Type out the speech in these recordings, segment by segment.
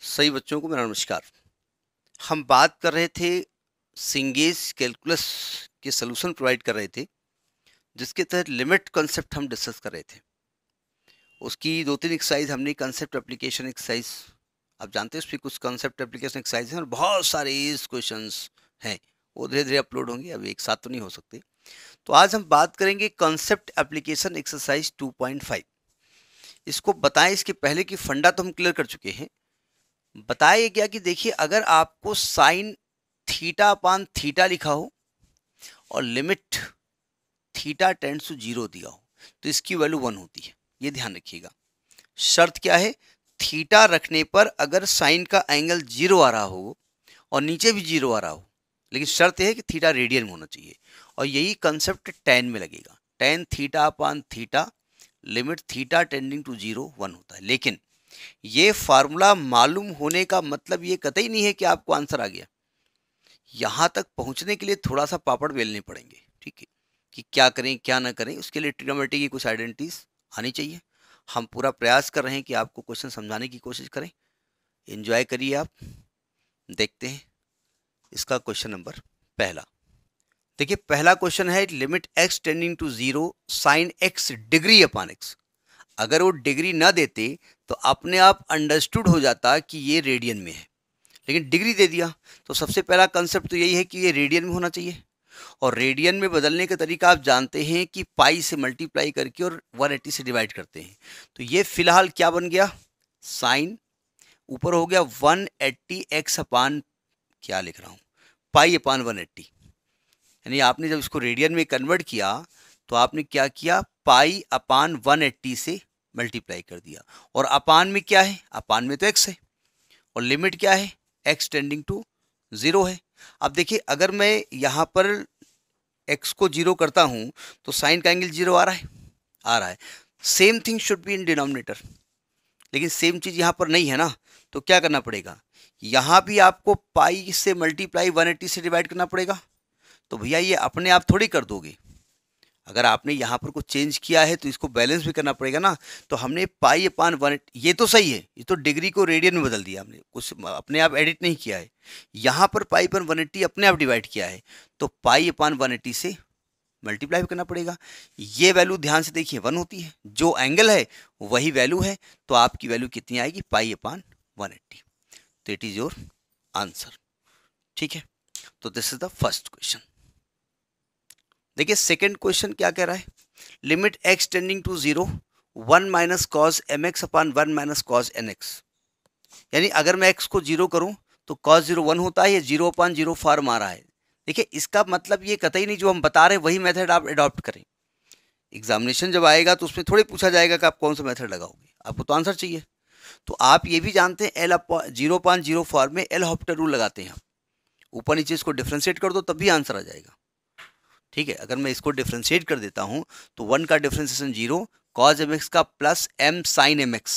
सही बच्चों को मेरा नमस्कार। हम बात कर रहे थे सिंगेज कैलकुलस के सलूशन प्रोवाइड कर रहे थे, जिसके तहत लिमिट कॉन्सेप्ट हम डिस्कस कर रहे थे। उसकी 2-3 एक्सरसाइज हमने कंसेप्ट एप्लीकेशन एक्सरसाइज, आप जानते हैं उसमें कुछ कंसेप्ट एप्लीकेशन एक्सरसाइज हैं और बहुत सारे इस क्वेश्चंस हैं, वो धीरे धीरे अपलोड होंगे, अभी एक साथ तो नहीं हो सकते। तो आज हम बात करेंगे कंसेप्ट एप्लीकेशन एक्सरसाइज 2.5। इसको बताएं, इसके पहले की फंडा तो हम क्लियर कर चुके हैं। बताया गया कि देखिए, अगर आपको साइन थीटा अपान थीटा लिखा हो और लिमिट थीटा टेंड्स टू 0 दिया हो तो इसकी वैल्यू 1 होती है। ये ध्यान रखिएगा। शर्त क्या है? थीटा रखने पर अगर साइन का एंगल 0 आ रहा हो और नीचे भी 0 आ रहा हो, लेकिन शर्त यह है कि थीटा रेडियन में होना चाहिए। और यही कंसेप्ट टेन में लगेगा। Tan theta upon theta limit theta tending to 0 1 होता है। लेकिन ये फार्मूला मालूम होने का मतलब ये कतई नहीं है कि आपको आंसर आ गया। यहां तक पहुंचने के लिए थोड़ा सा पापड़ बेलने पड़ेंगे, ठीक है, कि क्या करें क्या ना करें। उसके लिए ट्रिग्नोमेट्री की कुछ आइडेंटिटीज आनी चाहिए। हम पूरा प्रयास कर रहे हैं कि आपको क्वेश्चन समझाने की कोशिश करें। एंजॉय करिए आप। देखते हैं इसका क्वेश्चन नंबर पहला। देखिए, पहला क्वेश्चन है limit x tending to 0 sine x degree upon x. अगर वो डिग्री ना देते तो अपने आप अंडरस्टूड हो जाता कि ये रेडियन में है, लेकिन डिग्री दे दिया। तो सबसे पहला कंसेप्ट तो यही है कि ये रेडियन में होना चाहिए। और रेडियन में बदलने का तरीका आप जानते हैं कि पाई से मल्टीप्लाई करके और 180 से डिवाइड करते हैं। तो ये फिलहाल क्या बन गया? साइन ऊपर हो गया 180 एक्स अपान, क्या लिख रहा हूँ, पाई अपान 180। यानी आपने जब इसको रेडियन में कन्वर्ट किया तो आपने क्या किया? पाई अपान 180 से मल्टीप्लाई कर दिया। और अपान में क्या है? अपान में तो एक्स है और लिमिट क्या है? एक्स टेंडिंग टू 0 है। अब देखिए, अगर मैं यहाँ पर एक्स को 0 करता हूँ तो साइन का एंगल 0 आ रहा है, आ रहा है। Same thing should be in denominator, लेकिन सेम चीज़ यहाँ पर नहीं है ना। तो क्या करना पड़ेगा? यहाँ भी आपको पाई से मल्टीप्लाई 180 से डिवाइड करना पड़ेगा। तो भैया ये अपने आप थोड़ी कर दोगे। अगर आपने यहाँ पर कुछ चेंज किया है तो इसको बैलेंस भी करना पड़ेगा ना। तो हमने पाई अपान 180, ये तो सही है, ये तो डिग्री को रेडियन में बदल दिया हमने, कुछ अपने आप एडिट नहीं किया है। यहाँ पर पाई अपान 180 अपने आप डिवाइड किया है, तो पाई अपान 180 से मल्टीप्लाई भी करना पड़ेगा। ये वैल्यू ध्यान से देखिए 1 होती है, जो एंगल है वही वैल्यू है। तो आपकी वैल्यू कितनी आएगी? पाई अपान 180। तो इट इज योर आंसर। ठीक है, तो this is the first question. देखिए, सेकेंड क्वेश्चन क्या कह रहा है? Limit x tending to 0 1 minus cos m x upon 1 minus cos n x. यानी अगर मैं एक्स को 0 करूं तो कॉस 0 1 होता है, ये 0 अपान 0 फॉर्म आ रहा है। देखिए, इसका मतलब ये कतई नहीं जो हम बता रहे हैं वही मेथड आप अडॉप्ट करें। एग्जामिनेशन जब आएगा तो उसमें थोड़ी पूछा जाएगा कि आप कौन सा मेथड लगाओगे, आपको तो आंसर चाहिए। तो आप ये भी जानते हैं एल 0/0 फॉर्म में एल हॉपिटल रूल लगाते हैं। आप ऊपर नीचे इसको डिफ्रेंशिएट कर दो तब भी आंसर आ जाएगा। ठीक है, अगर मैं इसको डिफ्रेंशिएट कर देता हूं तो 1 का डिफ्रेंशिएशन 0 कॉज एम एक्स का plus m sine m x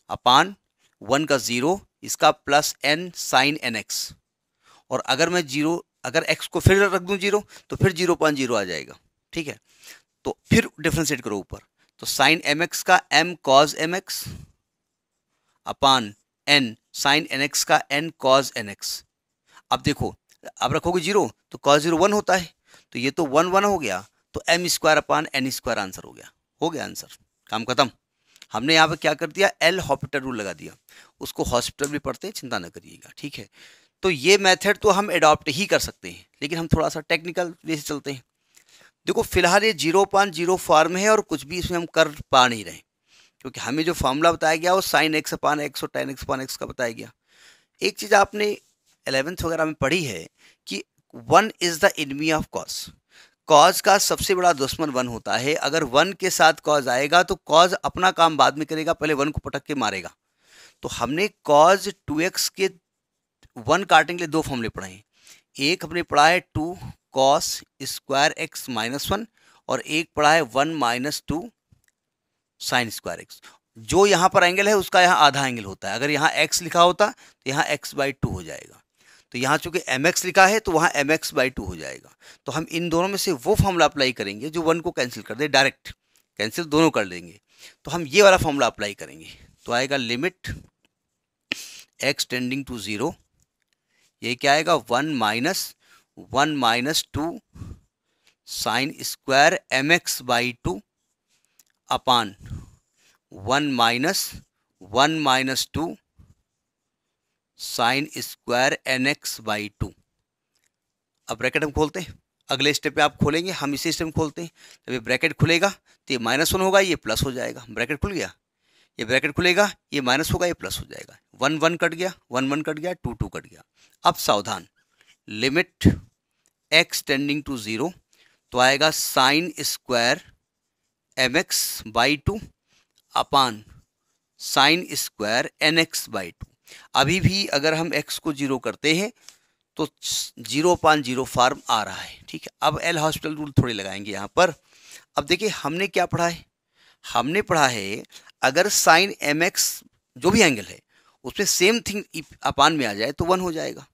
upon 1 का 0 इसका plus n sine n x. और अगर मैं 0, अगर एक्स को फिर रख दूं 0 तो फिर 0/0 आ जाएगा। ठीक है, तो फिर डिफ्रेंशिएट करो ऊपर, तो साइन एम एक्स का एम कॉज एम एक्स अपान एन साइन एन एक्स का एन कॉज एन एक्स। अब देखो, अब रखोगे 0 तो कॉस 0 1 होता है, तो ये तो 1 1 हो गया, तो m square upon n square answer हो गया आंसर, काम खत्म। हमने यहाँ पे क्या कर दिया? एल हॉपिटल रूल लगा दिया। उसको हॉस्पिटल भी पढ़ते हैं, चिंता न करिएगा। ठीक है, तो ये मेथड तो हम अडॉप्ट ही कर सकते हैं, लेकिन हम थोड़ा सा टेक्निकल वे से चलते हैं। देखो, फिलहाल ये 0/0 फॉर्म है और कुछ भी इसमें हम कर पा नहीं रहे, क्योंकि हमें जो फॉर्मूला बताया गया वो साइन एक्स अपान एक्स और टेन एक्स अपान एक्स का बताया गया। एक चीज़ आपने 11th वगैरह में पढ़ी है कि 1 is the enemy of cause. Cause का सबसे बड़ा दुश्मन 1 होता है। अगर 1 के साथ कॉज आएगा तो कॉज अपना काम बाद में करेगा, पहले 1 को पटक के मारेगा। तो हमने कॉज 2x के 1 काटने के लिए 2 फॉर्मूले पढ़े हैं। एक हमने पढ़ा है 2 कॉस स्क्वायर एक्स माइनस 1 और एक पढ़ा है 1 माइनस 2 साइन स्क्वायर एक्स। जो यहाँ पर एंगल है उसका यहाँ आधा एंगल होता है। अगर यहाँ x लिखा होता तो यहाँ x/2 हो जाएगा। तो यहाँ चूंकि mx लिखा है तो वहाँ mx/2 हो जाएगा। तो हम इन दोनों में से वो फॉर्मूला अप्लाई करेंगे जो 1 को कैंसिल कर दे, डायरेक्ट कैंसिल दोनों कर लेंगे। तो हम ये वाला फॉर्मूला अप्लाई करेंगे, तो आएगा limit x tending to zero, ये क्या आएगा 1 minus 2 sine square m x by 2 upon 1 minus 2 sine square n x by 2। अब ब्रैकेट हम खोलते हैं, अगले स्टेप पे आप खोलेंगे, हम इसी स्टेप में खोलते हैं। जब ये ब्रैकेट खुलेगा तो ये -1 होगा, ये प्लस हो जाएगा। ब्रैकेट खुल गया, ये ब्रैकेट खुलेगा, ये माइनस होगा, ये प्लस हो जाएगा। 1 1 कट गया, 1 1 कट गया, 2 2 कट गया। अब सावधान, limit x tending to zero तो आएगा sine square m x by 2 upon sine square n x by 2। अभी भी अगर हम x को 0 करते हैं तो 0/0 फॉर्म आ रहा है, ठीक है। अब एल हॉस्पिटल रूल थोड़े लगाएंगे यहाँ पर। अब देखिए हमने क्या पढ़ा है, हमने पढ़ा है अगर साइन एम एक्स जो भी एंगल है उसमें सेम थिंग अपान में आ जाए तो 1 हो जाएगा।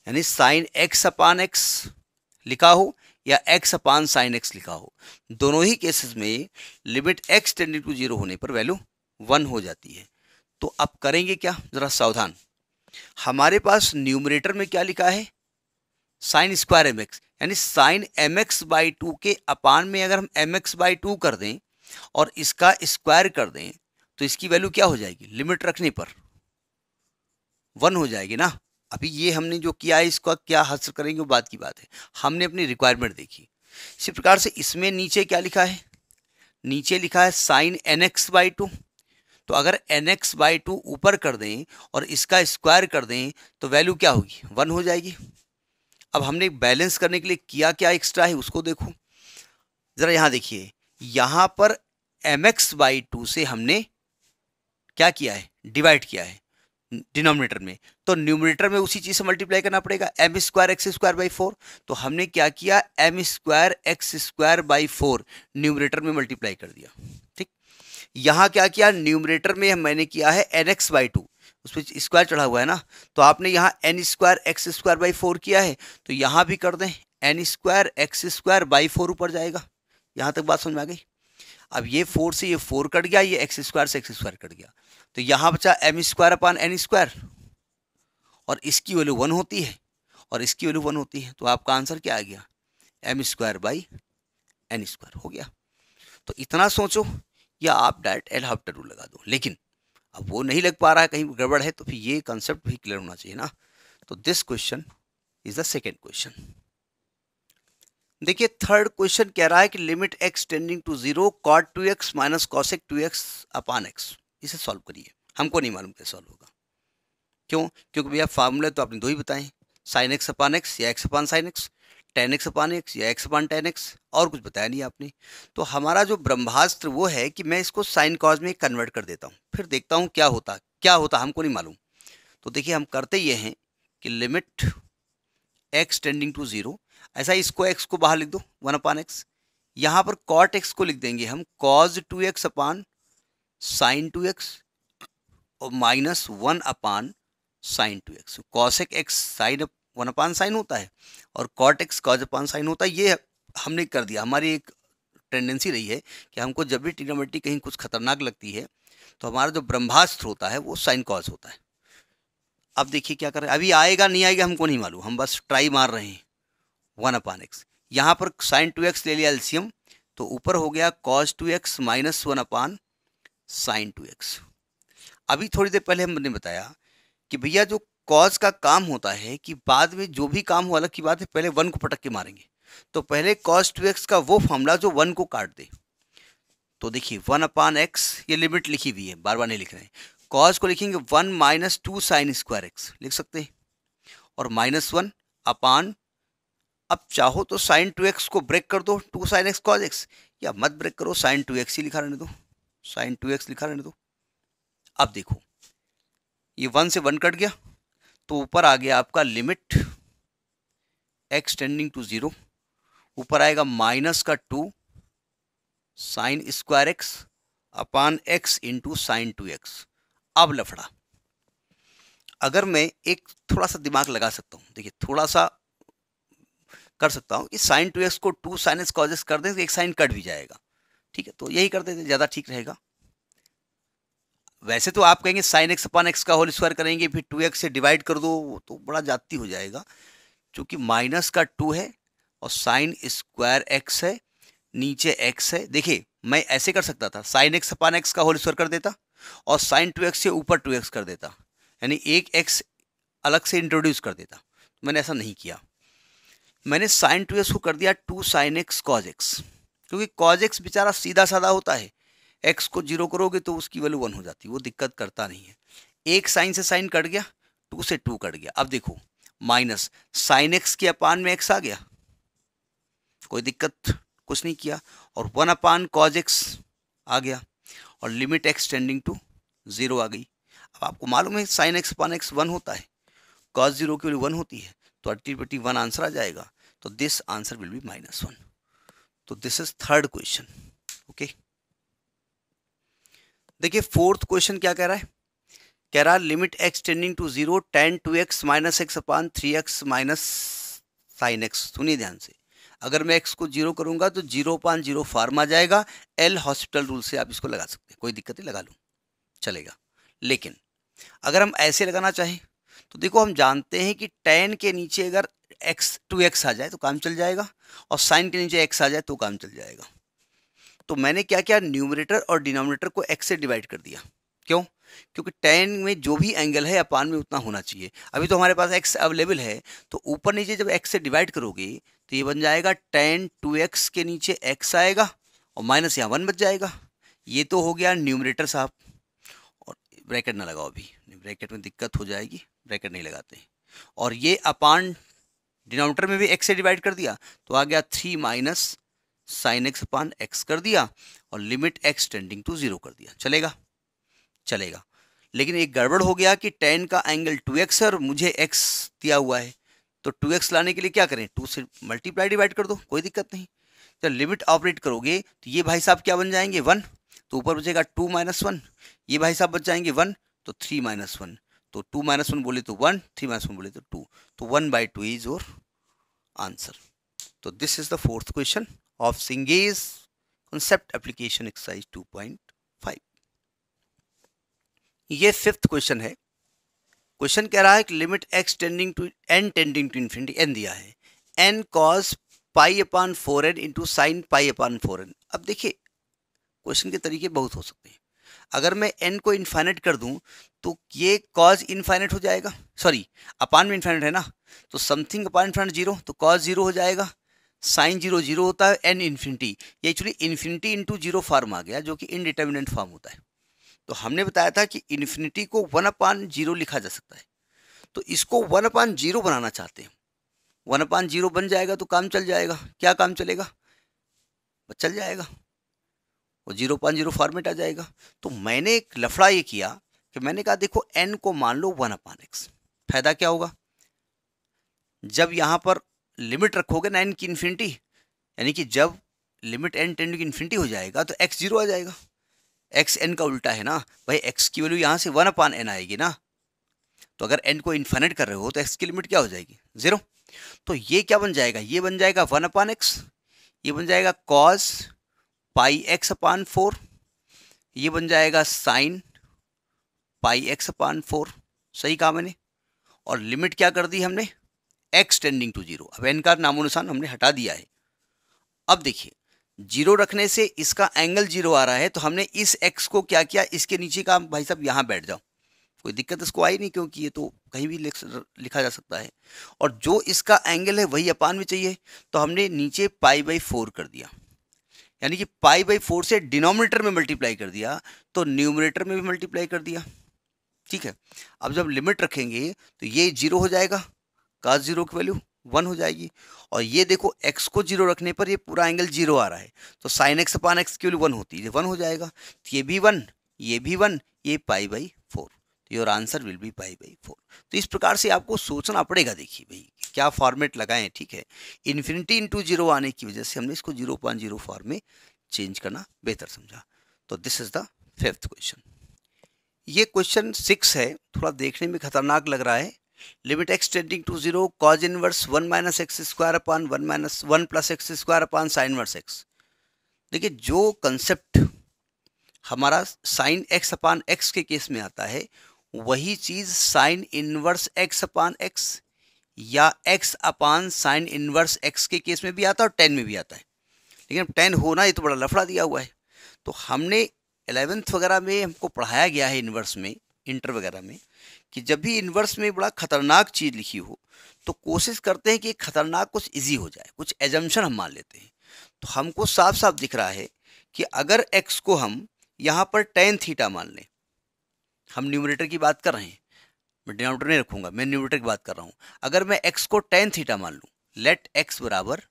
यानी साइन एक्स अपान एक्स लिखा हो या एक्स अपान साइन एक्स लिखा हो, दोनों ही केसेस में लिमिट एक्स टेंडिंग टू 0 होने पर वैल्यू 1 हो जाती है। तो अब करेंगे क्या, जरा सावधान। हमारे पास न्यूमरेटर में क्या लिखा है, साइन स्क्वायर एम एक्स, यानी साइन एम एक्स बाई 2 के अपान में अगर हम एम एक्स बाई 2 कर दें और इसका स्क्वायर कर दें तो इसकी वैल्यू क्या हो जाएगी, लिमिट रखने पर 1 हो जाएगी ना। अभी ये हमने जो किया है इसका क्या हासिल करेंगे वो बात की बात है, हमने अपनी रिक्वायरमेंट देखी। इसी प्रकार से इसमें नीचे क्या लिखा है, नीचे लिखा है साइन एन एक्स बाई 2, तो अगर एन एक्स बाई 2 ऊपर कर दें और इसका स्क्वायर कर दें तो वैल्यू क्या होगी, 1 हो जाएगी। अब हमने बैलेंस करने के लिए किया क्या एक्स्ट्रा है उसको देखो जरा, यहाँ देखिए, यहाँ पर एम एक्स बाई 2 से हमने क्या किया है, डिवाइड किया है डिनोमिनेटर में, तो न्यूमरेटर में उसी चीज से मल्टीप्लाई करना पड़ेगा, m square x square by 4। तो हमने क्या किया, m square x square by 4 numerator में मल्टीप्लाई कर दिया, ठीक। यहाँ क्या किया, न्यूमरेटर में मैंने किया है एन एक्स बाई 2, उस पर स्क्वायर चढ़ा हुआ है ना, तो आपने यहाँ n square x square by 4 किया है, तो यहाँ भी कर दें n square x square by 4 ऊपर जाएगा। यहाँ तक बात समझ में आ गई। अब ये 4 से ये 4 कट गया, ये एक्स स्क्वायर से एक्स स्क्वायर कट गया, तो यहाँ बचा m square upon n square, और इसकी वैल्यू 1 होती है और इसकी वैल्यू 1 होती है, तो आपका आंसर क्या आ गया, m square by n square हो गया। तो इतना सोचो, या आप डायरेक्ट एल हॉस्पिटल रूल लगा दो, लेकिन अब वो नहीं लग पा रहा है, कहीं गड़बड़ है, तो फिर ये कंसेप्ट भी क्लियर होना चाहिए ना। तो this question is the second question. देखिए थर्ड क्वेश्चन कह रहा है कि limit x tending to 0 cot 2x minus cosec 2x upon x, इसे सॉल्व करिए। हमको नहीं मालूम कैसे सॉल्व होगा, क्यों, क्योंकि भैया फार्मूला तो आपने दो ही बताए, साइन एक्स अपान एक्स या x upon sine x, tan x upon x या एक्स अपान टेन एक्स, और कुछ बताया नहीं आपने। तो हमारा जो ब्रह्मास्त्र वो है कि मैं इसको साइन कॉज में कन्वर्ट कर देता हूँ, फिर देखता हूँ क्या होता हमको नहीं मालूम। तो देखिए हम करते ये हैं कि लिमिट एक्स टेंडिंग टू 0, ऐसा इसको एक्स को बाहर लिख दो 1 अपान एक्स, यहाँ पर कॉट एक्स को लिख देंगे हम कॉज 2x अपान साइन 2x और minus 1 upon sine 2x। Cosec x sine 1 upon sine होता है और cot x cos upon sine होता है। ये हमने कर दिया, हमारी एक टेंडेंसी रही है कि हमको जब भी ट्रिग्नोमेट्री कहीं कुछ खतरनाक लगती है तो हमारा जो ब्रह्मास्त्र होता है वो साइन कॉज होता है। अब देखिए क्या कर रहे हैं, अभी आएगा नहीं आएगा हमको नहीं मालूम, हम बस ट्राई मार रहे हैं। 1 अपान एक्स, यहाँ पर साइन 2x ले लिया एलसीएम, तो ऊपर हो गया cos 2x minus 1 upon sine 2x। अभी थोड़ी देर पहले हमने बताया कि भैया जो कॉज का काम होता है कि बाद में जो भी काम हो अलग की बात है, पहले 1 को पटक के मारेंगे, तो पहले कॉस 2x का वो फॉर्मूला जो 1 को काट दे। तो देखिए 1 अपान एक्स, ये लिमिट लिखी हुई है, बार बार नहीं लिख रहे हैं। कॉज को लिखेंगे 1 माइनस 2 साइन स्क्वायर एक्स लिख सकते हैं, और माइनस 1 अपान, अब चाहो तो साइन 2x को ब्रेक कर दो 2 साइन एक्स कॉज एक्स, या मत ब्रेक करो, साइन 2x ही लिखा रहने दो, साइन 2x लिखा रहने दो। अब देखो ये 1 से 1 कट गया, तो ऊपर आ गया आपका लिमिट एक्स टेंडिंग टू 0, ऊपर आएगा माइनस का 2 sine square x upon x into sine 2x। अब लफड़ा, अगर मैं एक थोड़ा सा दिमाग लगा सकता हूँ, देखिए थोड़ा सा कर सकता हूँ कि साइन 2x को 2 साइन एक्स कॉज एक्स कर दें तो एक साइन कट भी जाएगा, ठीक है, तो यही कर देते ज़्यादा ठीक रहेगा। वैसे तो आप कहेंगे साइन एक्स अपान एक्स का होल स्क्वायर करेंगे फिर 2x से डिवाइड कर दो, तो बड़ा जाती हो जाएगा। क्योंकि माइनस का 2 है और साइन स्क्वायर एक्स है, नीचे x है। देखिए मैं ऐसे कर सकता था, साइन एक्स अपान एक्स का होल स्क्वायर कर देता और साइन 2x से ऊपर 2x कर देता, यानी एक x अलग से इंट्रोड्यूस कर देता। मैंने ऐसा नहीं किया, मैंने साइन 2x को कर दिया 2 साइन एक्स कॉज एक्स, क्योंकि कॉज एक्स बेचारा सीधा साधा होता है, x को 0 करोगे तो उसकी वैल्यू 1 हो जाती है, वो दिक्कत करता नहीं है। एक साइन से साइन कट गया, 2 से 2 कट गया। अब देखो माइनस साइन एक्स के अपान में x आ गया, कोई दिक्कत कुछ नहीं किया, और 1 अपान कॉज एक्स आ गया, और लिमिट x टेंडिंग टू 0 आ गई। अब आपको मालूम है साइन एक्स अपान एक्स 1 होता है, कॉज 0 की वैल्यू 1 होती है, तो 80/1 आंसर आ जाएगा। तो दिस आंसर विल बी -1। तो this is third question. Okay, देखिए फोर्थ क्वेश्चन क्या कह रहा है, कह रहा है limit x tending to 0 tan 2x minus x upon 3x minus sine x. सुनिए ध्यान से, अगर मैं x को 0 करूंगा तो 0/0 फॉर्म आ जाएगा, एल हॉस्पिटल रूल से आप इसको लगा सकते हैं, कोई दिक्कत नहीं, लगा लो चलेगा। लेकिन अगर हम ऐसे लगाना चाहें तो देखो हम जानते हैं कि tan के नीचे अगर x 2x आ जाए तो काम चल जाएगा, और साइन के नीचे x आ जाए तो काम चल जाएगा। तो मैंने क्या किया, न्यूमरेटर और डिनोमिनेटर को x से डिवाइड कर दिया। क्यों? क्योंकि tan में जो भी एंगल है अपान में उतना होना चाहिए। अभी तो हमारे पास x अवेलेबल है, तो ऊपर नीचे जब x से डिवाइड करोगे तो ये बन जाएगा tan 2x के नीचे x आएगा और माइनस यहाँ 1 बच जाएगा। ये तो हो गया न्यूमरेटर साहब, और ब्रैकेट ना लगाओ, अभी ब्रैकेट में दिक्कत हो जाएगी, ब्रैकेट नहीं लगाते हैं। और ये अपान डिनोमिनेटर में भी x से डिवाइड कर दिया तो आ गया 3 minus sine x upon x कर दिया, और लिमिट x टेंडिंग टू 0 कर दिया। चलेगा? चलेगा। लेकिन एक गड़बड़ हो गया कि tan का एंगल 2x है और मुझे x दिया हुआ है, तो 2x लाने के लिए क्या करें, 2 से मल्टीप्लाई डिवाइड कर दो, कोई दिक्कत नहीं। जब लिमिट ऑपरेट करोगे तो ये भाई साहब क्या बन जाएंगे 1, तो ऊपर बचेगा 2 - 1, ये भाई साहब बच जाएंगे 1, तो 3 - 1, तो 2 - 1 बोले तो 1, 3 - 1 बोले तो 2, तो 1/2 इज योर आंसर। तो this is the fourth question of सिंगेज concept application exercise 2.5। ये फिफ्थ क्वेश्चन है। क्वेश्चन कह रहा है कि limit x tending to n tending to infinity, n दिया है, n cos π/4n into sine π/4n। अब देखिए क्वेश्चन के तरीके बहुत हो सकते हैं। अगर मैं n को इन्फाइनाइट कर दूं तो ये cos इन्फाइनाइट हो जाएगा, सॉरी अपान में इन्फाइनाइट है ना, तो समथिंग अपान इन्फाइनाइट 0, तो cos 0 हो जाएगा, साइन 0 0 होता है, n इन्फिनिटी, ये एक्चुअली इन्फिनिटी इंटू 0 फॉर्म आ गया जो कि इनडिटर्मिनेंट फॉर्म होता है। तो हमने बताया था कि इन्फिनिटी को 1/0 लिखा जा सकता है, तो इसको 1/0 बनाना चाहते हैं। 1/0 बन जाएगा तो काम चल जाएगा। क्या काम चलेगा? चल जाएगा, वो 0/0 फॉर्मेट आ जाएगा। तो मैंने एक लफड़ा ये किया कि मैंने कहा देखो n को मान लो 1/x। फायदा क्या होगा, जब यहाँ पर लिमिट रखोगे ना n की इन्फिनिटी, यानी कि जब लिमिट n टेंड की इन्फिनिटी हो जाएगा तो x 0 आ जाएगा। x n का उल्टा है ना भाई, x की वैल्यू यहाँ से 1/n आएगी ना, तो अगर n को इन्फाइनाइट कर रहे हो तो x की लिमिट क्या हो जाएगी 0। तो ये क्या बन जाएगा, ये बन जाएगा 1/x, ये बन जाएगा cos πx/4, ये बन जाएगा साइन πx/4। सही कहा मैंने। और लिमिट क्या कर दी हमने, x टेंडिंग टू 0। अब n का नामो निशान हमने हटा दिया है। अब देखिए 0 रखने से इसका एंगल 0 आ रहा है, तो हमने इस x को क्या किया, इसके नीचे का भाई साहब यहाँ बैठ जाओ, कोई दिक्कत इसको आई नहीं, क्योंकि ये तो कहीं भी लिखा जा सकता है। और जो इसका एंगल है वही अपान में चाहिए, तो हमने नीचे π/4 कर दिया, यानी कि π/4 से डिनोमिनेटर में मल्टीप्लाई कर दिया, तो न्यूमरेटर में भी मल्टीप्लाई कर दिया। ठीक है, अब जब लिमिट रखेंगे तो ये 0 हो जाएगा, cos 0 की वैल्यू 1 हो जाएगी, और ये देखो x को 0 रखने पर ये पूरा एंगल 0 आ रहा है, तो sin x/x की वैल्यू 1 होती है, 1 हो जाएगा, तो ये भी 1, ये भी 1, ये π/4, तो योर आंसर विल बी π/4। तो इस प्रकार से आपको सोचना पड़ेगा। देखिए भाई क्या फॉर्मेट लगाएं, ठीक है, इन्फिनिटी इंटू 0 आने की वजह से हमने इसको 0/0 फॉर्म में चेंज करना बेहतर समझा। तो this is the fifth question. ये क्वेश्चन 6 है, थोड़ा देखने में खतरनाक लग रहा है। Limit x tending to 0 cos inverse 1 - x² upon 1 + x² upon sine inverse x। देखिए जो कंसेप्ट हमारा साइन एक्स अपान एक्स के केस में आता है, वही चीज sine inverse x upon x या x upon sine inverse x के केस में भी आता है और 10 में भी आता है। लेकिन 10 होना ये तो बड़ा लफड़ा दिया हुआ है। तो हमने 11th वगैरह में हमको पढ़ाया गया है इनवर्स में, इंटर वगैरह में, कि जब भी इनवर्स में बड़ा खतरनाक चीज लिखी हो तो कोशिश करते हैं कि खतरनाक कुछ इजी हो जाए, कुछ एजम्पशन हम मान लेते हैं। तो हमको साफ साफ दिख रहा है कि अगर x को हम यहाँ पर tan थीटा मान लें, हम न्यूमरेटर की बात कर रहे हैं, मैं डिनोमिनेटर नहीं रखूंगा, मैं न्यूमरेटर की बात कर रहा हूँ। अगर मैं x को tan थीटा मान लूँ, लेट x बराबर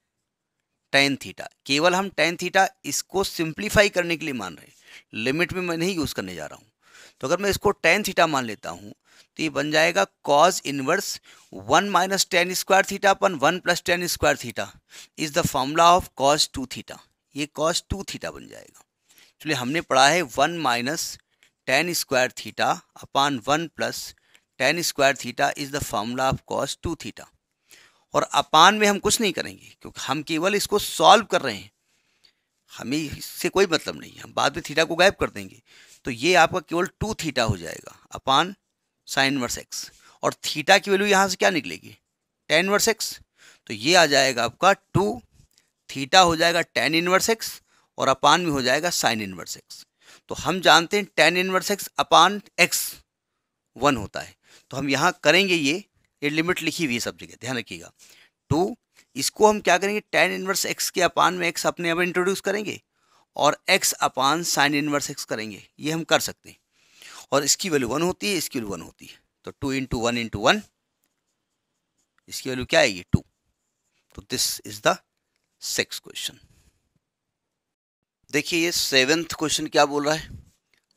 tan थीटा, केवल हम tan थीटा इसको सिंप्लीफाई करने के लिए मान रहे हैं, लिमिट में मैं नहीं यूज करने जा रहा हूँ। तो अगर मैं इसको tan थीटा मान लेता हूँ तो ये बन जाएगा cos inverse 1 minus ten square theta upon 1 plus ten square theta is the formula of cos 2 theta. ये cos 2 थीटा बन जाएगा। इसलिए हमने पढ़ा है 1 minus ten square theta upon 1 plus ten square theta is the formula of cos 2 theta. और अपान में हम कुछ नहीं करेंगे क्योंकि हम केवल इसको सॉल्व कर रहे हैं, हमें इससे कोई मतलब नहीं है, हम बाद में थीटा को गायब कर देंगे। तो ये आपका केवल 2 थीटा हो जाएगा अपान साइन इनवर्स एक्स, और थीटा की वैल्यू यहाँ से क्या निकलेगी, tan इनवर्स एक्स। तो ये आ जाएगा आपका 2 थीटा हो जाएगा tan इनवर्स एक्स और अपान में हो जाएगा साइन इनवर्स एक्स। तो हम जानते हैं tan inverse x upon x 1 होता है। तो हम यहाँ करेंगे ये लिमिट लिखी हुई है सब जगह, ध्यान रखिएगा। 2 इसको हम क्या करेंगे, tan इनवर्स एक्स के अपान में एक्स अपने आप इंट्रोड्यूस करेंगे और x अपान साइन इनवर्स एक्स करेंगे, ये हम कर सकते हैं। और इसकी वैल्यू 1 होती है, इसकी वैल्यू 1 होती है, तो 2 इंटू 1 इंटू 1, इसकी वैल्यू क्या आएगी 2। तो this is the 6th question. देखिए ये 7th क्वेश्चन क्या बोल रहा है।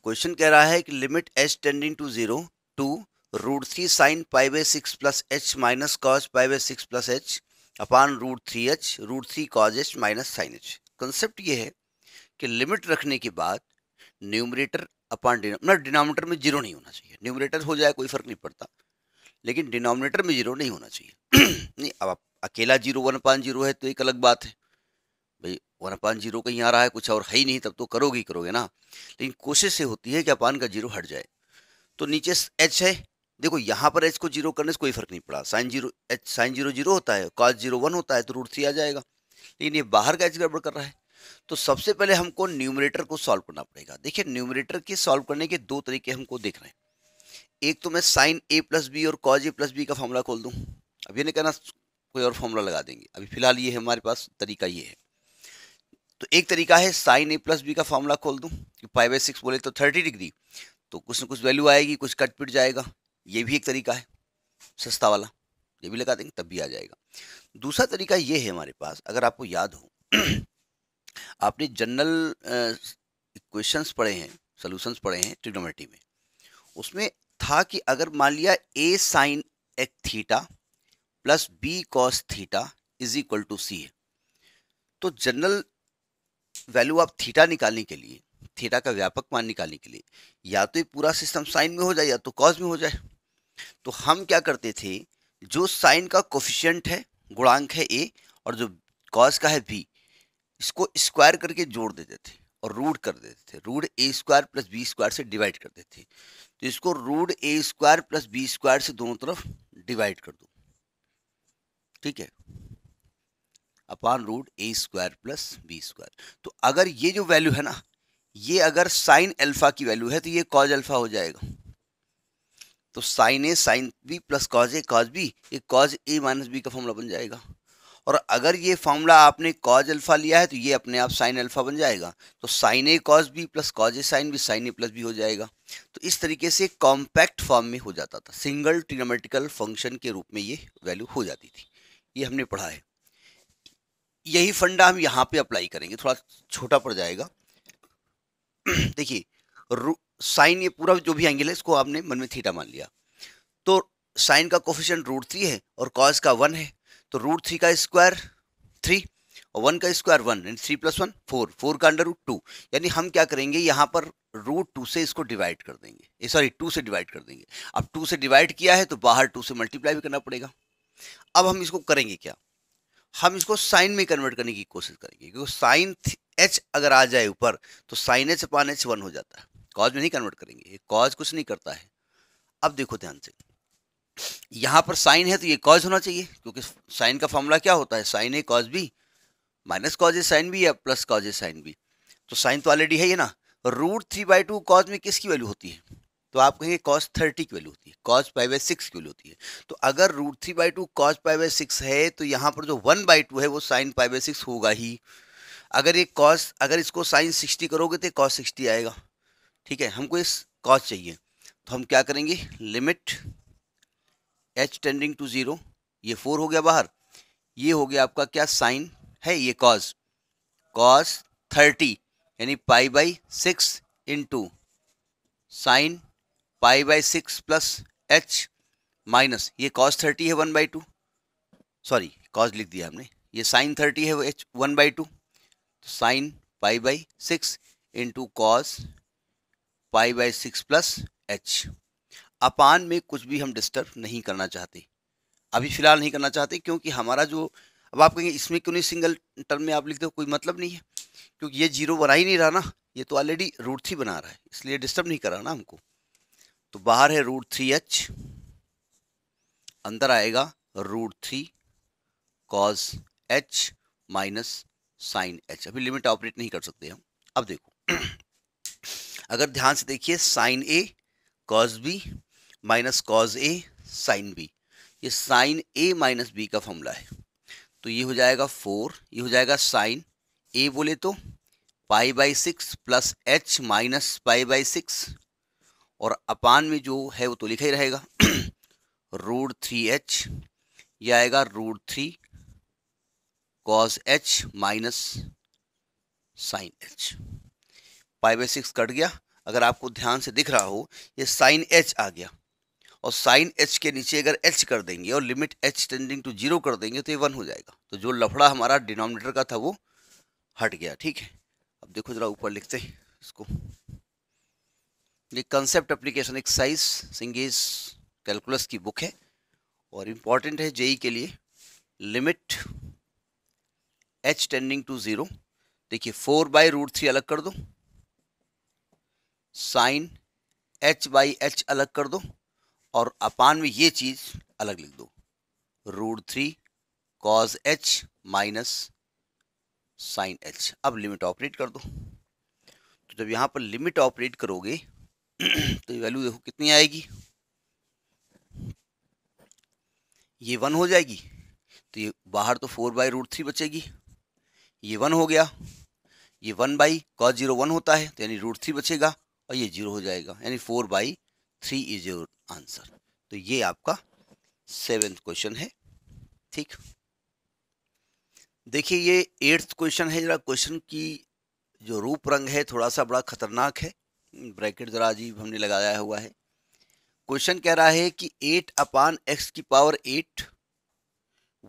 क्वेश्चन कह रहा है कि limit h tending to 0 two √3 sine pi by 6 plus h minus cos pi by 6 plus h upon √3h √3 cos h minus sine h। Concept ये है कि लिमिट रखने के बाद न्यूमरेटर अपान डिनोमिनेटर में 0 नहीं होना चाहिए। न्यूमरेटर हो जाए कोई फर्क नहीं पड़ता, लेकिन डिनोमिनेटर में 0 नहीं होना चाहिए। नहीं, अब आप अकेला 0 1 अपान 0 है तो एक अलग बात है, भाई 1 अपान 0 कहीं आ रहा है, कुछ और है ही नहीं, तब तो करोगे ही करोगे ना। लेकिन कोशिश से होती है कि अपान का 0 हट जाए। तो नीचे h है, देखो यहाँ पर h को 0 करने से कोई फर्क नहीं पड़ा, साइन 0 0 होता है, cos 0 1 होता है, तो √3 आ जाएगा। लेकिन ये बाहर का h गड़बड़ कर रहा है, तो सबसे पहले हमको न्यूमरेटर को सॉल्व करना पड़ेगा। देखिए न्यूमरेटर के सॉल्व करने के 2 तरीके हमको देख रहे हैं। एक तो मैं साइन a प्लस बी और कॉज a प्लस बी का फॉर्मूला खोल दूं, अब ये नहीं कहना कोई और फॉर्मूला लगा देंगे, अभी फिलहाल ये है हमारे पास तरीका ये है। तो एक तरीका है साइन a प्लस बी का फॉर्मूला खोल दूं, पाई बाई 6 बोले तो 30 डिग्री, तो कुछ न कुछ वैल्यू आएगी, कुछ कट पिट जाएगा, ये भी एक तरीका है सस्ता वाला, ये भी लगा देंगे तब भी आ जाएगा। दूसरा तरीका ये है हमारे पास, अगर आपको याद हो आपने जनरल इक्वेशंस पढ़े हैं, सॉल्यूशंस पढ़े हैं ट्रिग्नोमेट्री में, उसमें था कि अगर मान लिया a साइन एक theta plus b cos theta is equal to c है, तो जनरल वैल्यू आप थीटा निकालने के लिए, थीटा का व्यापक मान निकालने के लिए, या तो ये पूरा सिस्टम साइन में हो जाए या तो कॉस में हो जाए। तो हम क्या करते थे, जो साइन का कोफिशिएंट है, गुणांक है a, और जो कॉस का है b, इसको स्क्वायर करके जोड़ देते थे और रूट कर देते थे, root a square plus b square से डिवाइड कर देते थे। तो इसको root a square plus b square से दोनों तरफ डिवाइड कर दो, ठीक है, upon root a square plus b square. तो अगर ये जो वैल्यू है ना, ये अगर साइन अल्फा की वैल्यू है तो ये कॉज अल्फा हो जाएगा। तो साइन ए साइन बी प्लस कॉज ए कॉज बी, ये कॉज ए माइनस बी का फॉर्मूला बन जाएगा। और अगर ये फॉर्मूला आपने कॉज अल्फा लिया है तो ये अपने आप साइन अल्फा बन जाएगा। तो साइन ए कॉज बी प्लस कॉज ए साइन बी साइन ए प्लस बी हो जाएगा। तो इस तरीके से कॉम्पैक्ट फॉर्म में हो जाता था, सिंगल ट्रिग्नोमेट्रिकल फंक्शन के रूप में ये वैल्यू हो जाती थी। ये हमने पढ़ा है, यही फंडा हम यहाँ पे अप्लाई करेंगे, थोड़ा छोटा पड़ जाएगा। देखिए साइन, ये पूरा जो भी एंगल है इसको आपने मन में थीटा मान लिया, तो साइन का कोफिशिएंट √3 है और कॉस का 1 है, तो √3 का स्क्वायर 3 और 1 का स्क्वायर 1, 3 + 1 4, 4 का √2, यानी हम क्या करेंगे यहाँ पर √2 से इसको डिवाइड कर देंगे, सॉरी 2 से डिवाइड कर देंगे। अब 2 से डिवाइड किया है तो बाहर 2 से मल्टीप्लाई भी करना पड़ेगा। अब हम इसको करेंगे क्या, हम इसको साइन में कन्वर्ट करने की कोशिश करेंगे, क्योंकि साइन एच अगर आ जाए ऊपर तो साइन एच अपान एच 1 हो जाता है, कॉज में नहीं कन्वर्ट करेंगे, कॉज कुछ नहीं करता है। अब देखो ध्यान से, यहाँ पर साइन है तो ये कॉज होना चाहिए, क्योंकि साइन का फॉर्मूला क्या होता है, साइन ए कॉज बी माइनस कॉज ए साइन बी या प्लस कॉज ए साइन बी। तो साइन तो ऑलरेडी है ये ना। √3/2 कॉज में किसकी वैल्यू होती है, तो आप कहेंगे cos 30 की वैल्यू होती है, cos π/6 की वैल्यू होती है। तो अगर √3/2 cos π/6 है तो यहाँ पर जो 1/2 है वो sin π/6 होगा ही। अगर ये cos, अगर इसको sin 60 करोगे तो cos 60 आएगा। ठीक है, हमको इस cos चाहिए, तो हम क्या करेंगे, लिमिट h टेंडिंग टू 0, ये 4 हो गया बाहर, ये हो गया आपका क्या, साइन है, ये cos 30 यानी π/6 into sine π/6 plus h minus ये cos 30 है 1/2, सॉरी cos लिख दिया हमने, ये sin 30 है वो h 1/2, तो sine π/6 into cos π/6 plus h। Upon में कुछ भी हम डिस्टर्ब नहीं करना चाहते, अभी फिलहाल नहीं करना चाहते, क्योंकि हमारा जो, अब आप कहेंगे इसमें क्यों नहीं सिंगल टर्म में आप लिखते हो, कोई मतलब नहीं है, क्योंकि ये 0 बना ही नहीं रहा ना, ये तो ऑलरेडी √3 बना रहा है, इसलिए डिस्टर्ब नहीं कर रहा ना हमको। तो बाहर है √3h, अंदर आएगा √3 cos h minus sine h। अभी लिमिट ऑपरेट नहीं कर सकते हम। अब देखो अगर ध्यान से देखिए, sine a cos b minus cos a sine b, ये साइन a माइनस b का फॉर्मूला है। तो ये हो जाएगा 4, ये हो जाएगा साइन a बोले तो π/6 प्लस h माइनस π/6, और अपान में जो है वो तो लिखा ही रहेगा √3h, ये आएगा √3 cos h minus sine h। π/6 cut गया, अगर आपको ध्यान से दिख रहा हो ये साइन h आ गया, और साइन h के नीचे अगर h कर देंगे और लिमिट h टेंडिंग टू 0 कर देंगे तो ये 1 हो जाएगा। तो जो लफड़ा हमारा डिनोमिनेटर का था वो हट गया। ठीक है, अब देखो जरा ऊपर लिखते हैं इसको, ये कंसेप्ट एप्लीकेशन एक्सरसाइज सिंगेज कैलकुलस की बुक है और इम्पॉर्टेंट है जेई के लिए। लिमिट h टेंडिंग टू 0, देखिए 4/√3 अलग कर दो, साइन h/h अलग कर दो, और अपान में ये चीज अलग लिख दो, √3 cos h minus sine h। अब लिमिट ऑपरेट कर दो, तो जब यहां पर लिमिट ऑपरेट करोगे तो ये वैल्यू देखो कितनी आएगी, ये 1 हो जाएगी, तो ये बाहर तो 4/√3 बचेगी, ये 1 हो गया, ये 1/cos 0 1 होता है, तो यानी √3 बचेगा, और ये 0 हो जाएगा, यानी 4/3 इज योर आंसर। तो ये आपका 7th क्वेश्चन है। ठीक, देखिए ये 8th क्वेश्चन है। जरा क्वेश्चन की जो रूप रंग है थोड़ा सा बड़ा खतरनाक है, ब्रैकेट जरा अजीब हमने लगाया हुआ है। क्वेश्चन कह रहा है कि 8/x⁸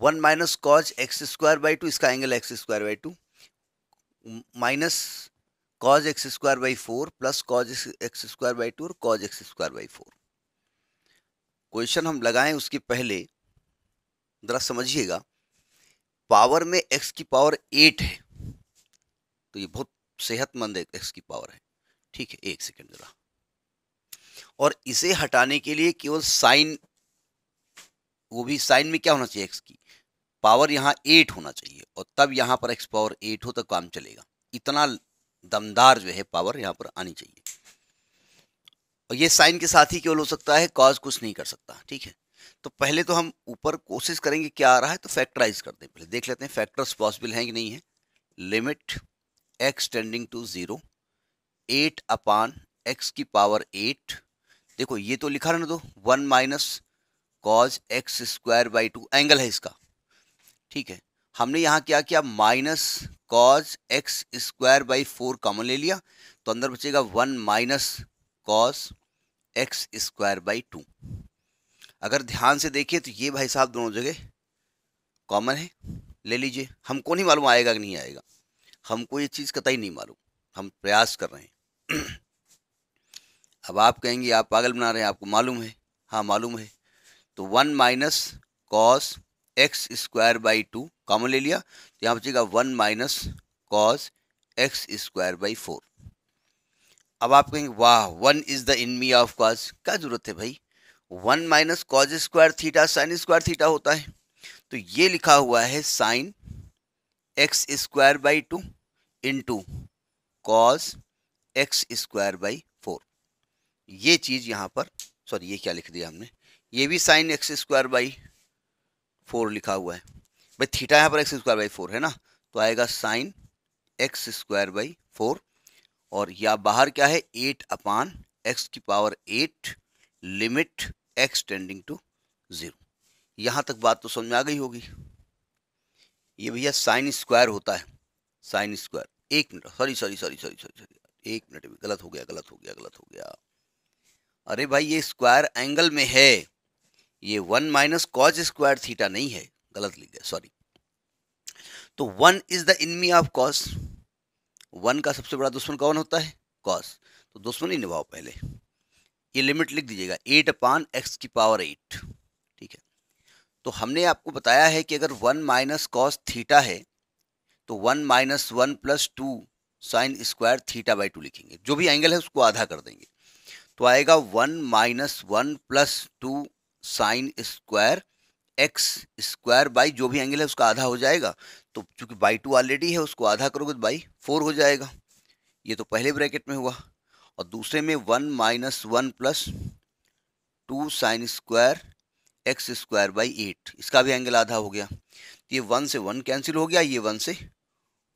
1 माइनस कॉज x²/2, इसका angle x²/2 minus cos x²/4 plus cos x²/2 और cos x²/4। क्वेश्चन हम लगाएं उसके पहले जरा समझिएगा, पावर में x की पावर 8 है, तो ये बहुत सेहतमंद है, x की पावर है। ठीक है, एक सेकंड जरा, और इसे हटाने के लिए केवल साइन, वो भी साइन में क्या होना चाहिए, x की पावर यहाँ 8 होना चाहिए, और तब यहाँ पर x पावर 8 हो तो काम चलेगा। इतना दमदार जो है पावर यहाँ पर आनी चाहिए, और ये साइन के साथ ही केवल हो सकता है, कॉज कुछ नहीं कर सकता। ठीक है, तो पहले तो हम ऊपर कोशिश करेंगे क्या आ रहा है, तो फैक्टराइज करते हैं, पहले देख लेते हैं फैक्टर्स पॉसिबल हैं कि नहीं है। Limit x tending to 0 8/x⁸, देखो ये तो लिखा रहने दो, 1 माइनस cos x²/2 एंगल है इसका। ठीक है, हमने यहाँ क्या किया, माइनस cos x²/4 कॉमन ले लिया, तो अंदर बचेगा 1 माइनस cos x²/2। अगर ध्यान से देखिए तो ये भाई साहब दोनों जगह कॉमन है, ले लीजिए। हमको नहीं मालूम आएगा कि नहीं आएगा, हमको ये चीज़ कतई नहीं मालूम, हम प्रयास कर रहे हैं। अब आप कहेंगे आप पागल बना रहे हैं, आपको मालूम है। हाँ मालूम है, तो 1 माइनस cos x²/2 कॉमन ले लिया, तो यहाँ बचेगा 1 minus cos x square by 4। अब आप कहेंगे वाह, 1 is the enemy of cause. क्या जरूरत है भाई, 1 minus cos square theta sine square theta होता है। तो ये लिखा हुआ है sine x square by 2 into cos x square by 4। ये चीज यहाँ पर, सॉरी ये क्या लिख दिया हमने, ये भी साइन एक्स स्क्वायर बाई 4 लिखा हुआ है भाई। थीटा यहाँ पर एक्स स्क्वायर बाई 4 है ना, तो आएगा साइन एक्स स्क्वायर बाई 4। और या बाहर क्या है, 8 अपान एक्स की power 8 limit x tending to 0। यहां तक बात तो समझ में आ गई होगी। ये भैया साइन स्क्वायर होता है, साइन स्क्वायर। एक minute, sorry sorry sorry sorry sorry sorry, एक मिनट, गलत हो गया गलत हो गया गलत हो गया। अरे भाई ये स्क्वायर एंगल में है, ये 1 माइनस कॉज स्क्वायर थीटा नहीं है, गलत लिख गया, सॉरी। तो 1 is the enemy of cos. 1 का सबसे बड़ा दुश्मन कौन होता है, कॉस। तो दुश्मन ही निभाओ पहले, ये लिमिट लिख दीजिएगा 8 अपान एक्स की पावर 8। ठीक है, तो हमने आपको बताया है कि अगर 1 माइनस कॉस थीटा है तो 1 minus 1 plus 2 sine square theta by 2 लिखेंगे, जो भी एंगल है उसको आधा कर देंगे। तो आएगा 1 minus 1 plus 2 sine square x square by जो भी एंगल है उसका आधा हो जाएगा। तो चूंकि बाई 2 ऑलरेडी है, उसको आधा करोगे तो बाई 4 हो जाएगा। ये तो पहले ब्रैकेट में हुआ। और दूसरे में 1 minus 1 plus 2 sine square x square by 8, इसका भी एंगल आधा हो गया। तो ये 1 से 1 कैंसिल हो गया, ये 1 से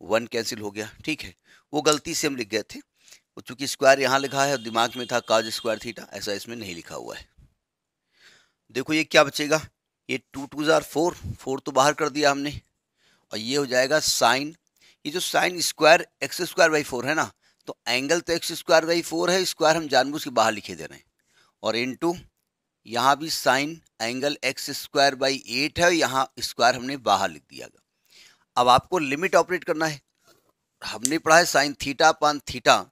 1 कैंसिल हो गया। ठीक है, वो गलती से हम लिख गए थे, वो चूंकि स्क्वायर यहाँ लिखा है और दिमाग में था कॉज स्क्वायर थीटा, ऐसा इसमें नहीं लिखा हुआ है। देखो ये क्या बचेगा, ये 2 2 जार 4, 4 तो बाहर कर दिया हमने, और ये हो जाएगा साइन, ये जो sine square x square by 4 है ना, तो एंगल तो एक्स स्क्वायर बाई 4 है, स्क्वायर हम जानबूझ के बाहर लिखे दे रहे हैं। और इनटू यहाँ भी sign angle x square by 8 है, यहाँ स्क्वायर हमने बाहर लिख दिया। अब आपको लिमिट ऑपरेट करना है। हमने पढ़ा है sine theta upon theta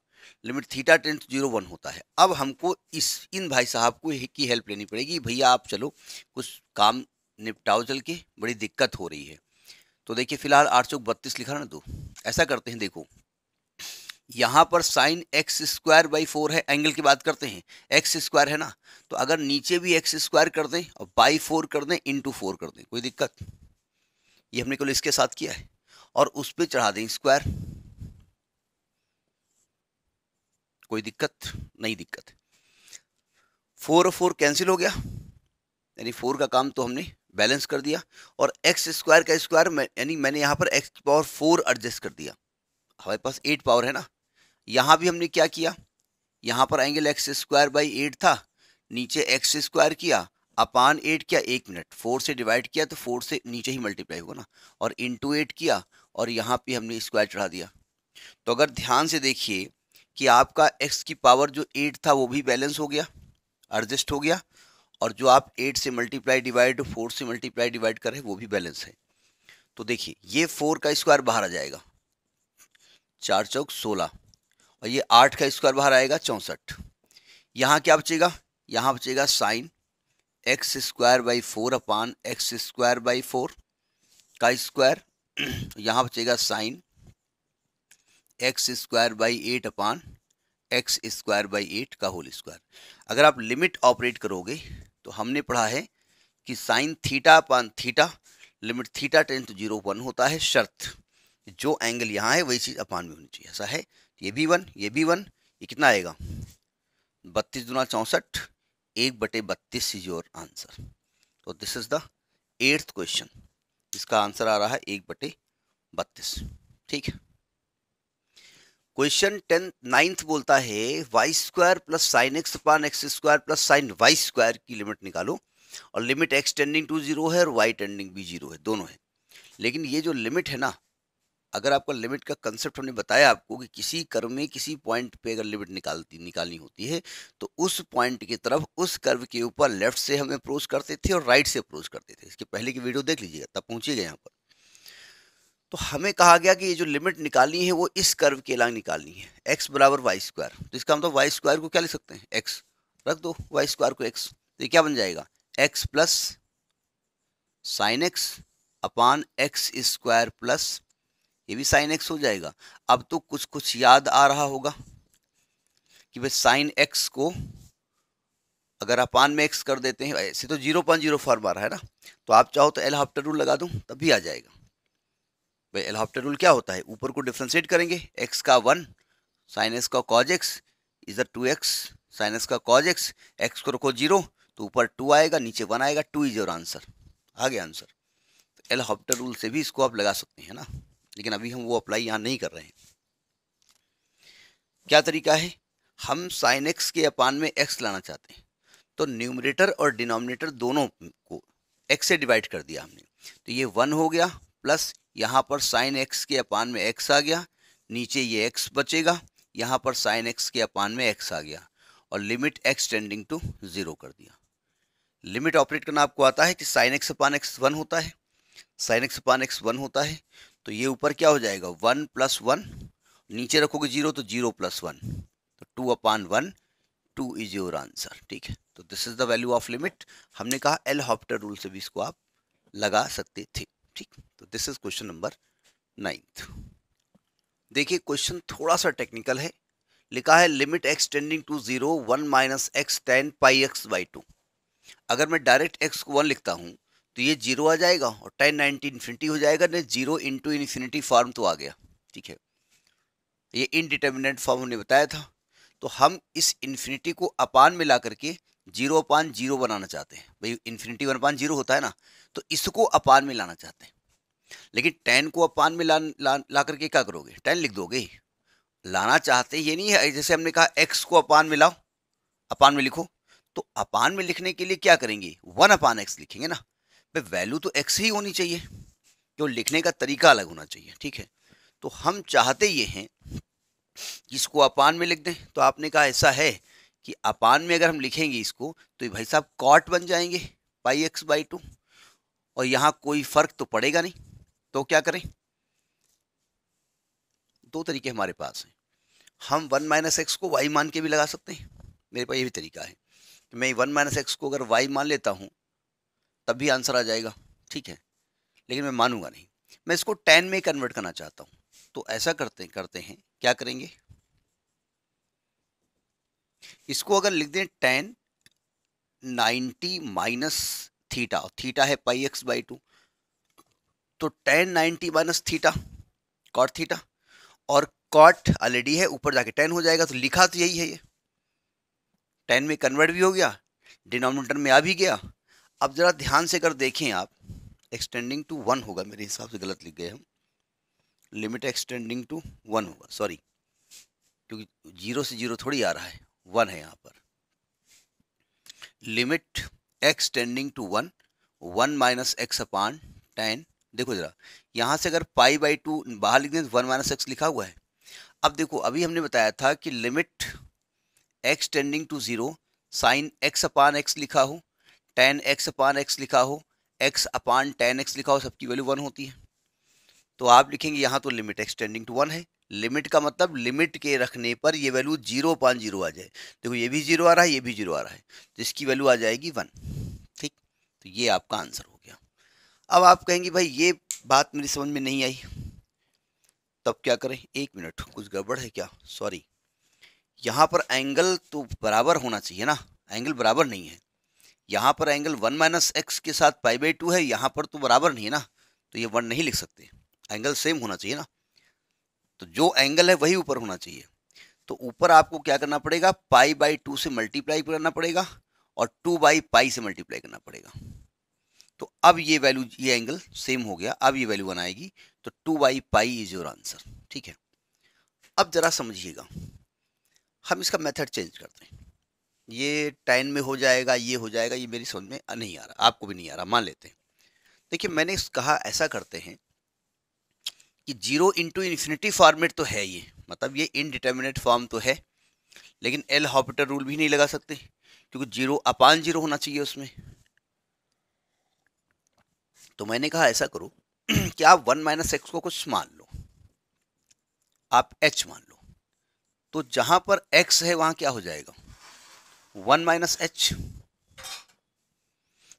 limit theta tend to 0 1 होता है। अब हमको इन भाई साहब को की हेल्प लेनी पड़ेगी, भैया आप चलो कुछ काम निपटाओ चल के, बड़ी दिक्कत हो रही है। तो देखिए फिलहाल 8 चौक 32 लिखा ना, तो ऐसा करते हैं, देखो यहाँ पर साइन एक्स स्क्वायर बाई 4 है, एंगल की बात करते हैं, एक्स स्क्वायर है ना, तो अगर नीचे भी एक्स स्क्वायर कर दें और बाई 4 कर दें, इंटू 4 कर दें, कोई दिक्कत? ये हमने केवल इसके साथ किया है, और उस पर चढ़ा दें स्क्वायर, कोई दिक्कत नहीं? दिक्कत। 4 और 4 कैंसिल हो गया, यानी 4 का काम तो हमने बैलेंस कर दिया। और एक्स स्क्वायर का स्क्वायर यानी मैंने यहाँ पर एक्स की पावर 4 एडजस्ट कर दिया, हमारे पास 8 पावर है ना। यहाँ भी हमने क्या किया, यहाँ पर एंगल एक्स स्क्वायर बाई 8 था, नीचे एक्स स्क्वायर किया अपान 8 किया, 1 मिनट 4 से डिवाइड किया तो 4 से नीचे ही मल्टीप्लाई होगा ना, और इंटू 8 किया, और यहाँ पे हमने स्क्वायर चढ़ा दिया। तो अगर ध्यान से देखिए कि आपका x की पावर जो 8 था वो भी बैलेंस हो गया, एडजस्ट हो गया, और जो आप 8 से मल्टीप्लाई डिवाइड 4 से मल्टीप्लाई डिवाइड कर रहे हैं वो भी बैलेंस है। तो देखिए ये 4 का स्क्वायर बाहर आ जाएगा, 4 चौक 16, और ये 8 का स्क्वायर बाहर आएगा 64। यहाँ क्या बचेगा, यहाँ बचेगा sine x square by 4 upon x square by 4 का स्क्वायर, यहाँ बचेगा sine x square by 8 upon x square by 8 का होल स्क्वायर। अगर आप लिमिट ऑपरेट करोगे तो हमने पढ़ा है कि sine theta upon theta limit theta tend to 0 1 होता है, शर्त जो एंगल यहाँ है वही चीज़ अपान में होनी चाहिए। ऐसा है, ये भी 1 ये भी 1, ये कितना आएगा, 32 दूना 64, 1/32 इज योर आंसर। तो this is the 8th question, इसका आंसर आ रहा है 1/32। ठीक है। क्वेश्चन 9th बोलता है y square plus sine x upon x square plus sine y square की लिमिट निकालो, और लिमिट एक्स टेंडिंग टू 0 है और वाई टेंडिंग भी 0 है, दोनों है। लेकिन ये जो लिमिट है ना, अगर आपका लिमिट का कंसेप्ट हमने बताया आपको कि किसी कर्व में किसी पॉइंट पे अगर लिमिट निकालनी होती है तो उस पॉइंट की तरफ उस कर्व के ऊपर लेफ्ट से हम अप्रोच करते थे और राइट से अप्रोच करते थे। इसके पहले की वीडियो देख लीजिएगा, तब पहुंचिएगा यहाँ पर। तो हमें कहा गया कि ये जो लिमिट निकालनी है वो इस कर्व के अलग निकालनी है, x बराबर वाई स्क्वायर। तो इसका मतलब वाई स्क्वायर को क्या लिख सकते हैं, x रख दो, वाई स्क्वायर को x, तो ये क्या बन जाएगा, x plus sine x upon x square plus ये भी साइन एक्स हो जाएगा। अब तो कुछ कुछ याद आ रहा होगा कि भाई साइन एक्स को अगर अपान में एक्स कर देते हैं, ऐसे तो 0.0 फॉर्म आ रहा है ना, तो आप चाहो तो एल हॉपिटल रूल लगा दूं तब भी आ जाएगा। भाई एल हॉपिटल रूल क्या होता है, ऊपर को डिफ्रेंशिएट करेंगे, एक्स का 1 साइन एक्स का कॉज एक्स इधर 2x साइन एक्स का कॉज एक्स को रखो 0 तो ऊपर 2 आएगा, नीचे 1 आएगा, 2 इज योर आंसर। आ गया आंसर। तो एल हॉपिटल रूल से भी इसको आप लगा सकते हैं ना, लेकिन अभी हम वो अप्लाई यहाँ नहीं कर रहे हैं। क्या तरीका है, हम साइन एक्स के अपान में एक्स लाना चाहते हैं, तो न्यूमरेटर और डिनोमिनेटर दोनों को x से डिवाइड कर दिया हमने, तो ये 1 हो गया, प्लस यहाँ पर साइन एक्स के अपान में x आ गया, नीचे ये x बचेगा, यहाँ पर साइन x के अपान में x आ गया, और लिमिट x टेंडिंग टू 0 कर दिया। लिमिट ऑपरेट करना आपको आता है कि साइन एक्स अपान एक्स 1 होता है, साइन एक्स अपान एक्स 1 होता है, तो ये ऊपर क्या हो जाएगा 1 + 1, नीचे रखोगे 0 तो 0 + 1, तो 2/1, 2 इज योर आंसर। ठीक है, तो this is the value of limit. हमने कहा एल हॉपिटल रूल से भी इसको आप लगा सकते थे। ठीक, तो दिस इज क्वेश्चन नंबर 9। देखिए क्वेश्चन थोड़ा सा टेक्निकल है, लिखा है limit x tending to 0 1 - x tan πx/2। अगर मैं डायरेक्ट x को 1 लिखता हूँ तो ये 0 आ जाएगा और tan 90 इन्फिनिटी हो जाएगा, नहीं 0 × इन्फिनिटी फॉर्म तो आ गया। ठीक है, ये इनडिटर्मिनेट फॉर्म हमने बताया था, तो हम इस इन्फिनिटी को अपान में ला करके 0/0 बनाना चाहते हैं। भाई इन्फिनिटी 1/0 होता है ना, तो इसको अपान में लाना चाहते हैं, लेकिन tan को अपान में ला करके क्या करोगे, tan लिख दोगे। लाना चाहते ये नहीं है, जैसे हमने कहा x को अपान में लाओ, अपान में लिखो, तो अपान में लिखने के लिए क्या करेंगे 1/x लिखेंगे ना, भाई वैल्यू तो x ही होनी चाहिए, जो लिखने का तरीका अलग होना चाहिए। ठीक है, तो हम चाहते ये हैं इसको अपान में लिख दें, तो आपने कहा ऐसा है कि अपान में अगर हम लिखेंगे इसको तो भाई साहब कॉट बन जाएंगे πx/2, और यहाँ कोई फर्क तो पड़ेगा नहीं, तो क्या करें, दो तरीके हमारे पास हैं। हम 1 - x को y मान के भी लगा सकते हैं, मेरे पास ये भी तरीका है कि मैं 1 - x को अगर y मान लेता हूँ तब भी आंसर आ जाएगा। ठीक है, लेकिन मैं मानूंगा नहीं, मैं इसको tan में कन्वर्ट करना चाहता हूँ, तो ऐसा करते हैं क्या करेंगे, इसको अगर लिख दें tan 90 - थीटा, थीटा है πx/2, तो tan 90 - थीटा कॉट थीटा, और कॉट ऑलरेडी है ऊपर जाके tan हो जाएगा, तो लिखा तो यही है, ये tan में कन्वर्ट भी हो गया, डिनोमिनेटर में आ भी गया। अब जरा ध्यान से कर देखें आप, एक्सटेंडिंग टू 1 होगा, मेरे हिसाब से गलत लिख गए हम, लिमिट एक्सटेंडिंग टू 1 होगा, सॉरी, क्योंकि 0 से 0 थोड़ी आ रहा है, 1 है यहाँ पर। Limit x tending to 1 1 - x upon tan, देखो जरा यहाँ से अगर π/2 बाहर लिख दें तो 1 - x लिखा हुआ है। अब देखो अभी हमने बताया था कि limit x tending to 0 sine x upon x लिखा हो, tan x अपान x लिखा हो, x अपान tan x लिखा हो, सबकी वैल्यू 1 होती है। तो आप लिखेंगे यहाँ तो लिमिट x टेंडिंग टू 1 है, लिमिट का मतलब लिमिट के रखने पर ये वैल्यू 0/0 आ जाए। देखो ये भी 0 आ रहा है, ये भी 0 आ रहा है, जिसकी वैल्यू आ जाएगी 1। ठीक, तो ये आपका आंसर हो गया। अब आप कहेंगे भाई ये बात मेरी समझ में नहीं आई, तब क्या करें, 1 मिनट, कुछ गड़बड़ है क्या, सॉरी, यहाँ पर एंगल तो बराबर होना चाहिए ना, एंगल बराबर नहीं है, यहाँ पर एंगल 1 - x के साथ π/2 है, यहाँ पर तो बराबर नहीं है ना, तो ये 1 नहीं लिख सकते, एंगल सेम होना चाहिए ना, तो जो एंगल है वही ऊपर होना चाहिए। तो ऊपर आपको क्या करना पड़ेगा, π/2 से मल्टीप्लाई करना पड़ेगा और 2/π से मल्टीप्लाई करना पड़ेगा, तो अब ये वैल्यू, ये एंगल सेम हो गया, अब ये वैल्यू 1 आएगी, तो 2/π इज योर आंसर। ठीक है, अब जरा समझिएगा, हम इसका मेथड चेंज करते हैं, ये tan में हो जाएगा, ये हो जाएगा, ये मेरी समझ में नहीं आ रहा, आपको भी नहीं आ रहा, मान लेते हैं। देखिए मैंने कहा ऐसा करते हैं कि 0 × इन्फिनिटी फॉर्मेट तो है ये, मतलब ये इनडिटर्मिनेट फॉर्म तो है, लेकिन एल हॉपिटल रूल भी नहीं लगा सकते क्योंकि 0/0 होना चाहिए उसमें। तो मैंने कहा ऐसा करो कि आप 1 - x को कुछ मान लो, आप h मान लो, तो जहां पर x है वहां क्या हो जाएगा 1 - h,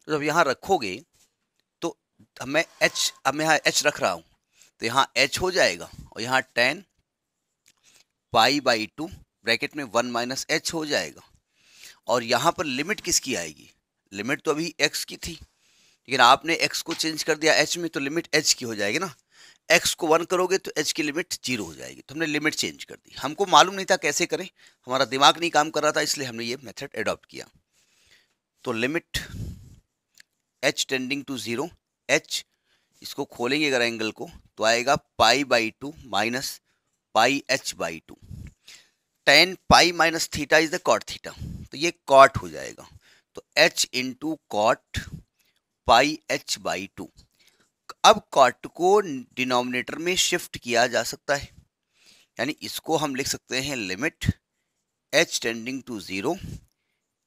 तो जब यहां रखोगे तो मैं h, अब मैं यहाँ h रख रहा हूं, तो यहाँ h हो जाएगा और यहाँ tan पाई बाई 2 ब्रैकेट में 1 माइनस एच हो जाएगा। और यहाँ पर लिमिट किसकी आएगी? लिमिट तो अभी x की थी, लेकिन आपने x को चेंज कर दिया h में, तो लिमिट h की हो जाएगी ना। x को 1 करोगे तो h की लिमिट 0 हो जाएगी। तो हमने लिमिट चेंज कर दी। हमको मालूम नहीं था कैसे करें, हमारा दिमाग नहीं काम कर रहा था, इसलिए हमने ये मेथड एडॉप्ट किया। तो limit h tending to 0, h इसको खोलेंगे अगर एंगल को तो आएगा pi by 2 minus pi h by 2। tan pi minus theta is the cot theta, तो ये कॉट हो जाएगा। तो h into cot pi h by 2। अब कॉट को डिनोमिनेटर में शिफ्ट किया जा सकता है, यानी इसको हम लिख सकते हैं limit h tending to 0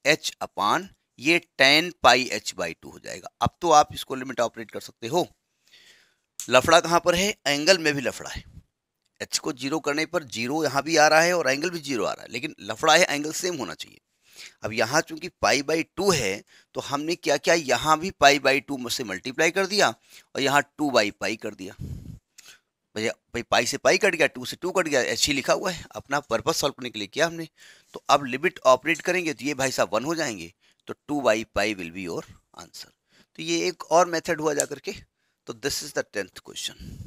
h upon ये tan पाई h बाई 2 हो जाएगा। अब तो आप इसको लिमिट ऑपरेट कर सकते हो। लफड़ा कहाँ पर है? एंगल में भी लफड़ा है। h को 0 करने पर 0 यहाँ भी आ रहा है और एंगल भी 0 आ रहा है, लेकिन लफड़ा है एंगल सेम होना चाहिए। अब यहाँ चूंकि पाई बाई 2 है तो हमने क्या किया, यहाँ भी पाई बाई 2 से मल्टीप्लाई कर दिया और यहाँ 2 बाई पाई कर दिया। भैया भाई पाई से पाई कट गया, 2 से 2 कट गया, h ही लिखा हुआ है, अपना पर्पस सॉल्व करने के लिए किया हमने। तो अब लिमिट ऑपरेट करेंगे तो ये भाई साहब 1 हो जाएंगे, तो 2 by pi will be your answer. तो ये एक और मेथड हुआ जा करके। तो this is the 10th question.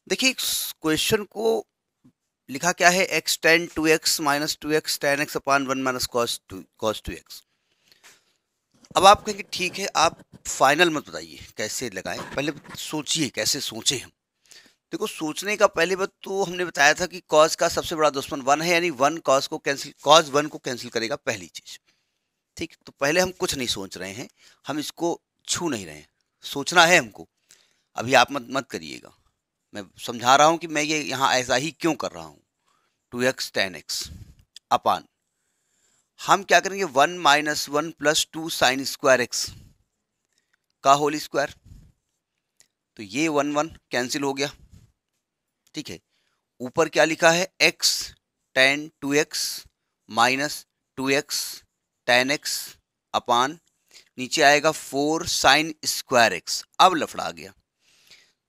देखिए क्वेश्चन को लिखा क्या है, x tan 2x minus 2x tan x अपान 1 माइनस cos 2x। अब आप कहेंगे ठीक है, आप फाइनल मत बताइए कैसे लगाएं, पहले सोचिए कैसे सोचें हम। देखो सोचने का पहले बात तो हमने बताया था कि cos का सबसे बड़ा दुश्मन 1 है, यानी 1 cos cos 1 को कैंसिल करेगा, पहली चीज। ठीक, तो पहले हम कुछ नहीं सोच रहे हैं, हम इसको छू नहीं रहे हैं, सोचना है हमको। अभी आप मत करिएगा, मैं समझा रहा हूं कि मैं ये यहाँ ऐसा ही क्यों कर रहा हूँ। 2x tan x अपान हम क्या करेंगे 1 minus 1 plus 2 sine square x का होल स्क्वायर। तो ये 1 1 कैंसिल हो गया। ठीक है, ऊपर क्या लिखा है, x tan 2x minus 2x tan x अपान नीचे आएगा 4 साइन स्क्वायर एक्स। अब लफड़ा आ गया,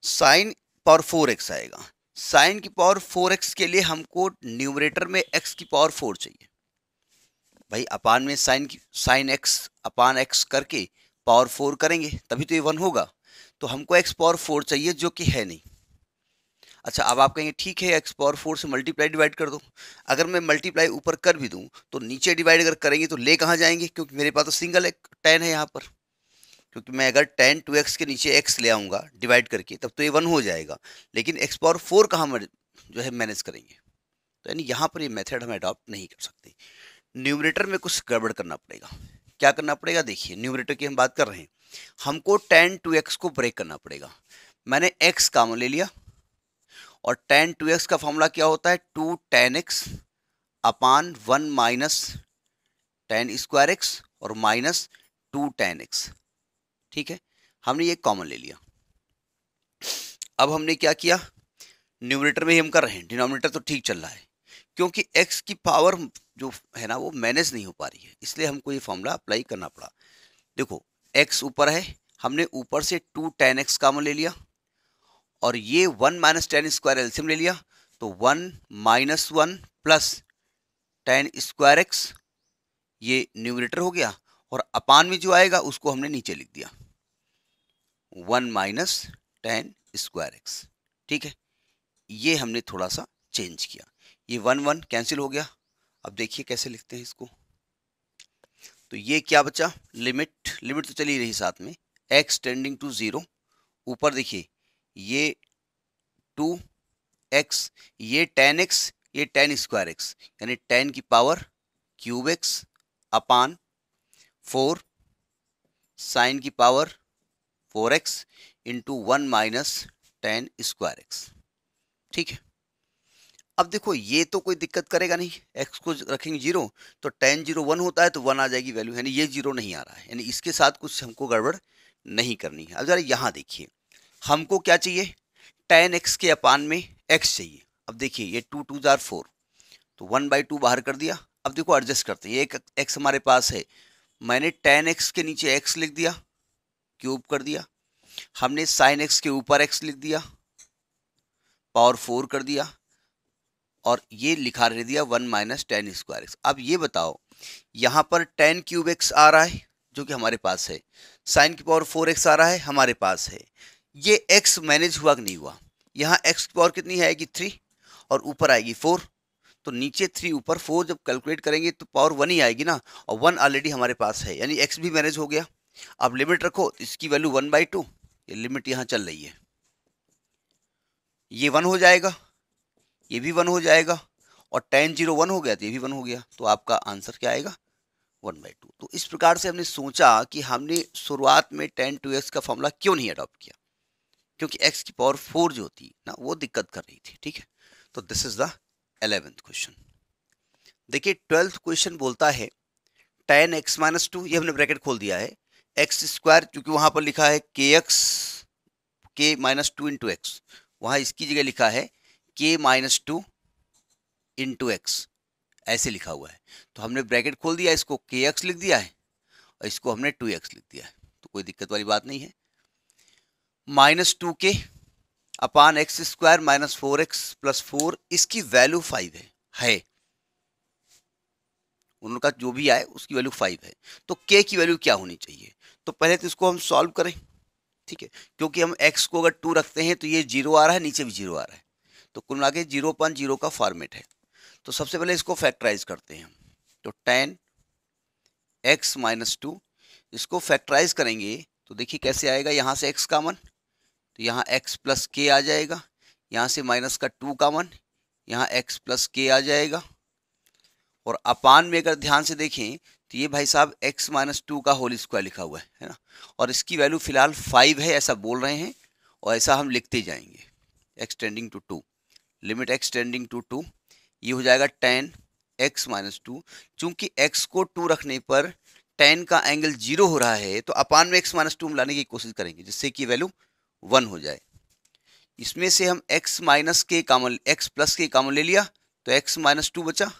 साइन पावर 4x आएगा। साइन की पावर 4x के लिए हमको न्यूमरेटर में x की पावर 4 चाहिए। भाई अपान में साइन x अपान x करके पावर 4 करेंगे तभी तो ये 1 होगा। तो हमको x पावर 4 चाहिए, जो कि है नहीं। अच्छा, अब आप कहेंगे ठीक है, x पावर 4 से मल्टीप्लाई डिवाइड कर दो। अगर मैं मल्टीप्लाई ऊपर कर भी दूं तो नीचे डिवाइड अगर करेंगे तो ले कहाँ जाएंगे, क्योंकि मेरे पास तो सिंगल tan है यहाँ पर। क्योंकि मैं अगर tan 2x के नीचे x ले आऊंगा डिवाइड करके तब तो ये 1 हो जाएगा, लेकिन x पावर 4 कहाँ जो है मैनेज करेंगे। तो यानी यहाँ पर ये मेथड हम अडॉप्ट नहीं कर सकते। न्यूमरेटर में कुछ गड़बड़ करना पड़ेगा। क्या करना पड़ेगा? देखिए न्यूमरेटर की हम बात कर रहे हैं, हमको tan 2x को ब्रेक करना पड़ेगा। मैंने x कॉमन ले लिया और tan 2x का फॉर्मूला क्या होता है, 2 tan x अपान 1 माइनस tan स्क्वायर एक्स और माइनस 2 tan x। ठीक है, हमने ये कॉमन ले लिया। अब हमने क्या किया, न्यूमरेटर में ही हम कर रहे हैं, डिनोमिनेटर तो ठीक चल रहा है, क्योंकि x की पावर जो है ना वो मैनेज नहीं हो पा रही है, इसलिए हमको ये फॉर्मूला अप्लाई करना पड़ा। देखो x ऊपर है, हमने ऊपर से 2 tan x कॉमन ले लिया और ये 1 माइनस tan स्क्वायर एलसीएम ले लिया, तो 1 minus 1 plus tan square x ये न्यूमरेटर हो गया और अपान में जो आएगा उसको हमने नीचे लिख दिया 1 माइनस tan स्क्वायर एक्स। ठीक है, ये हमने थोड़ा सा चेंज किया, ये 1 1 कैंसिल हो गया। अब देखिए कैसे लिखते हैं इसको, तो ये क्या बचा, लिमिट तो चली रही साथ में, x टेंडिंग टू 0, ऊपर देखिए ये 2x, ये tan x, ये tan स्क्वायर एक्स, यानी tan की पावर क्यूब x अपान 4 साइन की power 4x into 1 minus tan square x. ठीक है, अब देखो ये तो कोई दिक्कत करेगा नहीं, x को रखेंगे 0 तो tan 0 1 होता है तो 1 आ जाएगी वैल्यू, यानी ये 0 नहीं आ रहा है, यानी इसके साथ कुछ हमको गड़बड़ नहीं करनी है। अब जरा यहाँ देखिए, हमको क्या चाहिए, tan x के अपान में x चाहिए। अब देखिए ये 2 2 जार 4, तो 1/2 बाहर कर दिया। अब देखो एडजस्ट करते हैं, ये एक x हमारे पास है, मैंने tan x के नीचे x लिख दिया, क्यूब कर दिया, हमने साइन एक्स के ऊपर एक्स लिख दिया, पावर 4 कर दिया, और ये लिखा रह दिया 1 माइनस टेन स्क्वायर एक्स। अब ये बताओ, यहाँ पर टेन क्यूब एक्स आ रहा है जो कि हमारे पास है, साइन की पावर 4x आ रहा है हमारे पास है, ये x मैनेज हुआ कि नहीं हुआ? यहाँ x की पावर कितनी आएगी 3 और ऊपर आएगी 4, तो नीचे 3 ऊपर 4 जब कैलकुलेट करेंगे तो पावर 1 ही आएगी ना, और 1 ऑलरेडी हमारे पास है, यानी x भी मैनेज हो गया। अब लिमिट रखो, इसकी वैल्यू 1/2, ये लिमिट यहाँ चल रही है, ये 1 हो जाएगा, ये भी 1 हो जाएगा, और tan 0 1 हो गया तो ये भी 1 हो गया, तो आपका आंसर क्या आएगा 1/2। तो इस प्रकार से हमने सोचा कि हमने शुरुआत में tan 2x का फॉर्मूला क्यों नहीं अडॉप्ट किया, क्योंकि x की पावर 4 जो थी ना वो दिक्कत कर रही थी। ठीक है, तो this is the 11th question. देखिए 12th क्वेश्चन बोलता है tan x माइनस 2, ये हमने ब्रैकेट खोल दिया है, एक्स स्क्वायर, क्योंकि वहां पर लिखा है k माइनस 2 इंटू एक्स, वहां इसकी जगह लिखा है k माइनस 2 इंटू एक्स, ऐसे लिखा हुआ है, तो हमने ब्रैकेट खोल दिया, इसको kx लिख दिया है और इसको हमने 2x लिख दिया है, तो कोई दिक्कत वाली बात नहीं है। Minus 2k upon x square minus 4x plus 4, इसकी वैल्यू 5 है, उनका जो भी आए उसकी वैल्यू 5 है, तो k की वैल्यू क्या होनी चाहिए? तो पहले तो इसको हम सॉल्व करें, ठीक है, क्योंकि हम x को अगर 2 रखते हैं तो ये 0 आ रहा है, नीचे भी 0 आ रहा है, तो कुल मिला के 0/0 का फॉर्मेट है। तो सबसे पहले इसको फैक्टराइज करते हैं, तो tan x माइनस 2, इसको फैक्टराइज करेंगे तो देखिए कैसे आएगा, यहाँ से x कॉमन, तो यहाँ x प्लस k आ जाएगा, यहाँ से माइनस का 2 कॉमन, यहाँ x प्लस k आ जाएगा, और अपान में अगर ध्यान से देखें तो ये भाई साहब x माइनस 2 का होल स्क्वायर लिखा हुआ है ना, और इसकी वैल्यू फिलहाल 5 है ऐसा बोल रहे हैं, और ऐसा हम लिखते जाएंगे, x tending to 2, limit x tending to 2, ये हो जाएगा tan x माइनस 2, चूंकि x को 2 रखने पर tan का एंगल 0 हो रहा है, तो अपान में x माइनस 2 मिलाने की कोशिश करेंगे जिससे कि वैल्यू 1 हो जाए। इसमें से हम x माइनस के कॉमन, x प्लस के कॉमन ले लिया, तो x माइनस 2 बचा,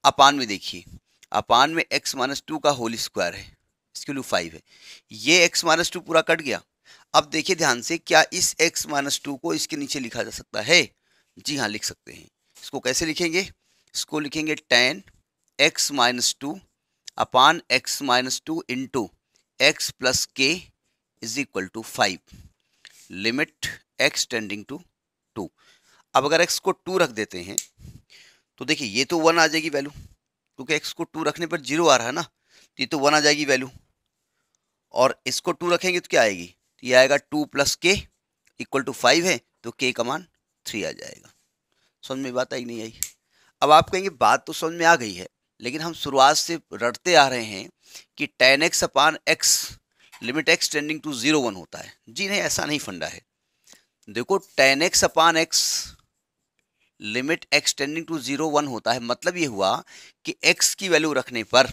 अपान में देखिए, अपान में x माइनस 2 का होल स्क्वायर है, इसकी वैल्यू 5 है, ये x माइनस 2 पूरा कट गया। अब देखिए ध्यान से, क्या इस x माइनस 2 को इसके नीचे लिखा जा सकता है? जी हाँ, लिख सकते हैं। इसको कैसे लिखेंगे? इसको लिखेंगे tan x minus 2 upon x minus 2 into x plus k is equal to 5, limit x tending to 2। अब अगर x को 2 रख देते हैं तो देखिए ये तो 1 आ जाएगी वैल्यू, क्योंकि x को 2 रखने पर 0 आ रहा है ना, तो ये तो 1 आ जाएगी वैल्यू, और इसको 2 रखेंगे तो क्या आएगी, तो ये आएगा 2 प्लस के इक्वल टू 5 है, तो k का मान 3 आ जाएगा। समझ में बात आई नहीं आई? अब आप कहेंगे बात तो समझ में आ गई है, लेकिन हम शुरुआत से रटते आ रहे हैं कि tan x upon x limit x tending to 0 1 होता है। जी नहीं, ऐसा नहीं फंडा है। देखो tan x upon x limit x tending to 0 1 होता है, मतलब ये हुआ कि x की वैल्यू रखने पर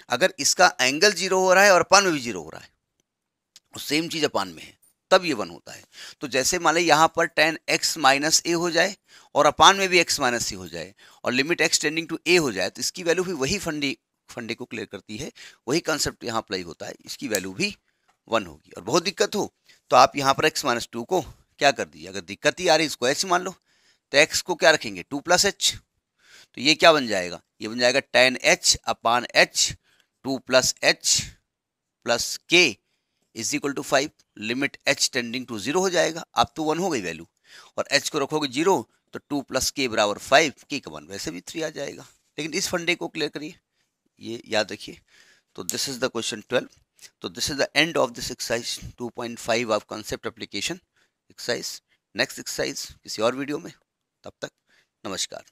अगर इसका एंगल 0 हो रहा है और अपान में भी 0 हो रहा है, और सेम चीज अपान में है, तब ये 1 होता है। तो जैसे मान लें यहाँ पर tan x माइनस ए हो जाए और अपान में भी x माइनस सी हो जाए और लिमिट x टेंडिंग टू ए हो जाए, तो इसकी वैल्यू भी वही फंडे को क्लियर करती है, वही कंसेप्ट यहाँ अप्लाई होता है, इसकी वैल्यू भी 1 होगी। और बहुत दिक्कत हो तो आप यहाँ पर x माइनस 2 को क्या कर दिए, अगर दिक्कत ही आ रही है इसको h मान लो, तो x को क्या रखेंगे 2 प्लस h, तो ये क्या बन जाएगा, ये बन जाएगा tan h upon h 2 plus h plus k is equal to 5, limit h tending to 0 हो जाएगा। अब तो 1 हो गई वैल्यू, और h को रखोगे 0 तो 2 प्लस k बराबर 5, k का मान वैसे भी 3 आ जाएगा। लेकिन इस फंडे को क्लियर करिए, ये याद रखिए। तो दिस इज द क्वेश्चन 12। तो this is the end of this exercise 2.5 of concept application exercise. Next exercise किसी और वीडियो में, तब तक नमस्कार।